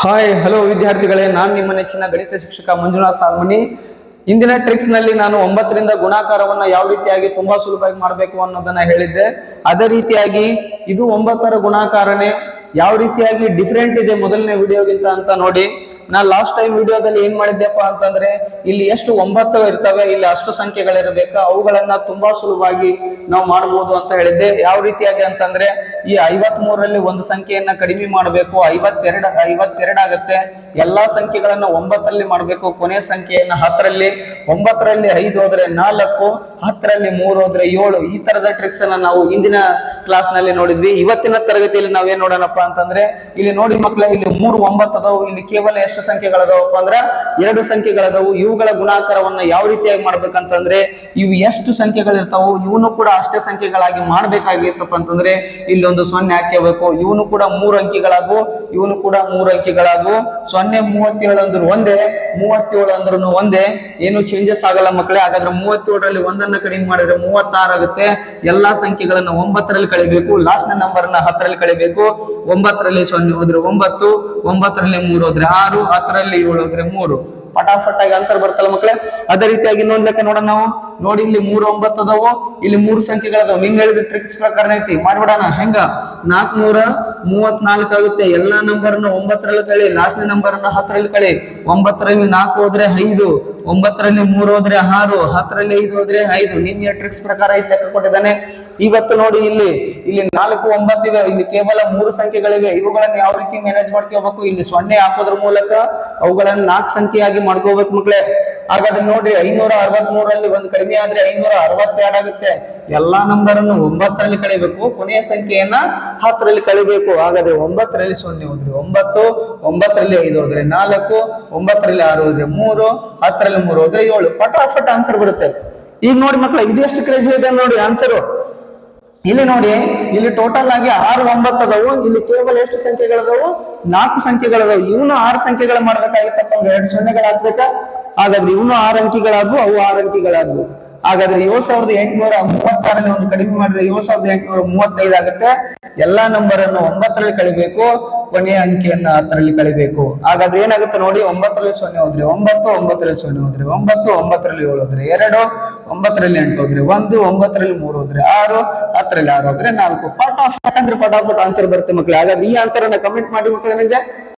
Hi hello ವಿದ್ಯಾರ್ಥಿಗಳೇ, ನಾನು ನಿಮ್ಮ ನೆಚ್ಚಿನ ಗಣಿತ ಶಿಕ್ಷಕ ಮಂಜುನಾಥ್ ಸಾಲ್ಮನಿ. ಇಂದಿನ ಟ್ರಿಕ್ಸ್ ನಲ್ಲಿ ನಾನು 9ರಿಂದ ಗುಣಾಕಾರವನ್ನ ಯಾವ ರೀತಿಯಾಗಿ ತುಂಬಾ ಸುಲಭವಾಗಿ ಮಾಡಬೇಕು ಅನ್ನೋದನ್ನ ಹೇಳಿದ್ದೆ. ಅದೇ ರೀತಿಯಾಗಿ ಇದು 9ರ ಗುಣಾಕಾರನೇ ಯಾವ ರೀತಿಯಾಗಿ ಡಿಫ್ರೆಂಟ್ ಇದೆ ಮೊದಲನೇ ವಿಡಿಯೋಗಿಂತ ಅಂತ ನೋಡಿ. ನಾ ಲಾಸ್ಟ್ ಟೈಮ್ ವಿಡಿಯೋದಲ್ಲಿ ಏನ್ ಮಾಡಿದ್ದೆಪ್ಪ ಅಂತಂದ್ರೆ, ಇಲ್ಲಿ ಎಷ್ಟು 9 ಇರ್ತವೆ, ಇಲ್ಲಿ ಅಷ್ಟು ಸಂಖ್ಯೆಗಳಿರಬೇಕು, ಅವುಗಳನ್ನ ತುಂಬಾ ಸುಲಭವಾಗಿ ನಾವು ಮಾಡಬಹುದು ಅಂತ ಹೇಳಿದ್ದೆ. ಯಾವ ರೀತಿಯಾಗಿ ಅಂತಂದ್ರೆ, ಈ 53ರಲ್ಲಿ ಒಂದು ಸಂಖ್ಯೆಯನ್ನ ಕಡಿಮೆ ಮಾಡಬೇಕು, 52 ಆಗುತ್ತೆ. ಎಲ್ಲಾ ಸಂಖ್ಯೆಗಳನ್ನ 9ರಲ್ಲಿ ಮಾಡಬೇಕು, ಕೊನೆಯ ಸಂಖ್ಯೆಯನ್ನ 10ರಲ್ಲಿ, 9ರಲ್ಲಿ 5 ಹೋದ್ರೆ 4, 10ರಲ್ಲಿ 3 ಹೋದ್ರೆ 7. ಈ ತರದ ಟ್ರಿಕ್ಸ್ ಅನ್ನ ನಾವು ಇಂದಿನ ಕ್ಲಾಸ್ ನಲ್ಲಿ ನೋಡಿದ್ವಿ. ಇವತ್ತಿನ ತರಗತಿಯಲ್ಲಿ ನಾವೇನ್ ನೋಡೋಣಪ್ಪ ಅಂತಂದ್ರೆ, ಇಲ್ಲಿ ನೋಡಿ ಮಕ್ಕಳೇ, ಇಲ್ಲಿ 3 9 ಅದಾವು. ಇಲ್ಲಿ ಕೇವಲ ಎಷ್ಟು ಸಂಖ್ಯೆಗಳದಾವಪ್ಪ ಅಂದ್ರ 2 ಸಂಖ್ಯೆಗಳದಾವು. ಇವುಗಳ ಗುಣಾಕಾರವನ್ನ ಯಾವ ರೀತಿಯಾಗಿ ಮಾಡ್ಬೇಕಂತಂದ್ರೆ, ಇವು ಎಷ್ಟು ಸಂಖ್ಯೆಗಳಿರ್ತಾವು ಇವನು ಕೂಡ ಅಷ್ಟೇ ಸಂಖ್ಯೆಗಳಾಗಿ ಮಾಡ್ಬೇಕಾಗಿತ್ತಪ್ಪ ಅಂತಂದ್ರೆ, ಇಲ್ಲಿ ಒಂದು 0 ಹಾಕಬೇಕು. ಇವನು ಕೂಡ 3 ಅಂಕಿಗಳಾಗು, ಇವನು ಕೂಡ 3 ಅಂಕಿಗಳಾಗು. 0 37 ಅಂದ್ರು ಒಂದೇ, 37 ಅಂದ್ರೂ ಒಂದೇ, ಏನು ಚೇಂಜಸ್ ಆಗಲ್ಲ ಮಕ್ಕಳೇ. ಹಾಗಾದ್ರೆ 37ರಲ್ಲಿ ಒಂದನ್ನ ಕಡಿಮೆ ಮಾಡಿದ್ರೆ 36 ಆಗುತ್ತೆ. ಎಲ್ಲಾ ಸಂಖ್ಯೆಗಳನ್ನ 9ರಲ್ಲಿ ಕಳಿಬೇಕು, ಲಾಸ್ಟ್ ನಂಬರ್ ನ 10ರಲ್ಲಿ ಕಳಿಬೇಕು. 9ರಲ್ಲಿ 0 ಹೋದ್ರೆ 9, 9ರಲ್ಲಿ 3 ಹೋದ್ರೆ 6, 10ರಲ್ಲಿ 7 ಹೋದ್ರೆ 3. ಫಟಾಫಟ್ ಆಗಿ ಆನ್ಸರ್ ಬರ್ತಲ್ಲ ಮಕ್ಕಳೇ. ಅದೇ ರೀತಿಯಾಗಿ ಇನ್ನೊಂದ್ ಲೆಕ್ಕ ನೋಡೋಣ ನಾವು. ನೋಡಿ, ಇಲ್ಲಿ 3 9 ಅದಾವು, ಇಲ್ಲಿ 3 ಸಂಖ್ಯೆಗಳದಾವು. ನಿಂಗೆ ಹೇಳಿದ ಟ್ರಿಕ್ಸ್ ಪ್ರಕಾರ ಐತಿ, ಮಾಡ್ಬಿಡೋಣ. ಹೆಂಗ 434 ಆಗುತ್ತೆ. ಎಲ್ಲಾ ನಂಬರ್ ನ 9ರಲ್ಲಿ ಕಳಿ, ಲಾಸ್ಟ್ ನಂಬರ್ ನ 10ರಲ್ಲಿ ಕಳಿ. 9ರಲ್ಲಿ 4 ಹೋದ್ರೆ 5, 9ರಲ್ಲಿ 3 ಹೋದ್ರೆ 6, 10ರಲ್ಲಿ 5 ಹೋದ್ರೆ 5. ನಿನ್ನೆ ಟ್ರಿಕ್ಸ್ ಪ್ರಕಾರ ಐತಿ, ಲೆಕ್ಕ ಕೊಟ್ಟಿದ್ದಾನೆ. ಇವತ್ತು ನೋಡಿ, ಇಲ್ಲಿ 4 9 ಇವೆ, ಇಲ್ಲಿ ಕೇವಲ 3 ಸಂಖ್ಯೆಗಳಿವೆ. ಇವುಗಳನ್ನ ಯಾವ ರೀತಿ ಮ್ಯಾನೇಜ್ ಮಾಡ್ಕೋಬೇಕು? ಇಲ್ಲಿ 0 ಹಾಕೋದ್ರ ಮೂಲಕ ಅವುಗಳನ್ನ 4 ಸಂಖ್ಯೆಯಾಗಿ ಮಾಡ್ಕೋಬೇಕು ಮಕ್ಕಳೇ. ಹಾಗಾದ್ರೆ ನೋಡಿ, 563ರಲ್ಲಿ ಒಂದು ಕಡಿಮೆ ಆದ್ರೆ 562 ಆಗುತ್ತೆ. ಎಲ್ಲಾ ನಂಬರ್ ಅನ್ನು 9ರಲ್ಲಿ ಕಳಿಬೇಕು, ಕೊನೆಯ ಸಂಖ್ಯೆಯನ್ನ 10ರಲ್ಲಿ ಕಳಿಬೇಕು. ಹಾಗಾದ್ರೆ 9ರಲ್ಲಿ 0 ಹೋದ್ರೆ 9, 9ರಲ್ಲಿ 5 ಹೋದ್ರೆ 4, 9ರಲ್ಲಿ 6 ಹೋದ್ರೆ 3, 10ರಲ್ಲಿ 3 ಹೋದ್ರೆ 7. ಫಟಾಫಟ್ ಆನ್ಸರ್ ಬರುತ್ತೆ. ಈಗ ನೋಡಿ ಮಕ್ಕಳ, ಇದು ಎಷ್ಟು ಕ್ರೇಜಿ ಇದೆ ನೋಡಿ ಆನ್ಸರ್. ಇಲ್ಲಿ ನೋಡಿ, ಇಲ್ಲಿ ಟೋಟಲ್ ಆಗಿ 6 9 ಅದಾವು. ಇಲ್ಲಿ ಕೇವಲ ಎಷ್ಟು ಸಂಖ್ಯೆಗಳದಾವು? 4 ಸಂಖ್ಯೆಗಳದಾವು. ಇವನು 6 ಸಂಖ್ಯೆಗಳು ಮಾಡ್ಬೇಕಾಗಿತ್ತಪ್ಪ ಅಂದ್ರೆ 2 ಸೊನ್ನೆಗಳು ಹಾಕ್ಬೇಕಾ? ಹಾಗಾದ್ರೆ ಇವನು 6 ಅಂಕಿಗಳಾದ್ವು, ಅವು 6 ಅಂಕಿಗಳಾದ್ವು. ಹಾಗಾದ್ರೆ 7836ರಲ್ಲಿ ಒಂದು ಕಡಿಮೆ ಮಾಡಿದ್ರೆ 7835 ಆಗುತ್ತೆ. ಎಲ್ಲಾ ನಂಬರ್ ಅನ್ನು 9ರಲ್ಲಿ ಕಳಿಬೇಕು, ಕೊನೆಯ ಅಂಕಿಯನ್ನ 10ರಲ್ಲಿ ಕಳಿಬೇಕು. ಹಾಗಾದ್ರೆ ಏನಾಗುತ್ತೆ ನೋಡಿ, 9ರಲ್ಲಿ 0 ಹೋದ್ರೆ 9, 9ರಲ್ಲಿ 0 ಹೋದ್ರೆ 9, 9ರಲ್ಲಿ 7 ಹೋದ್ರೆ 2, 9ರಲ್ಲಿ 8 ಹೋದ್ರೆ 1, 9ರಲ್ಲಿ 3 ಹೋದ್ರೆ 6, 10ರಲ್ಲಿ 6 ಹೋದ್ರೆ 4. ಫಟಾಫಟ್ ಅಂದ್ರೆ ಫಟಾಫಟ್ ಆನ್ಸರ್ ಬರುತ್ತೆ ಮಕ್ಕಳೇ. ಹಾಗಾದ್ರೆ ಈ ಆನ್ಸರ್ ಅನ್ನ ಕಮೆಂಟ್ ಮಾಡಿ ಮಕ್ಕಳೇ ನನಗೆ.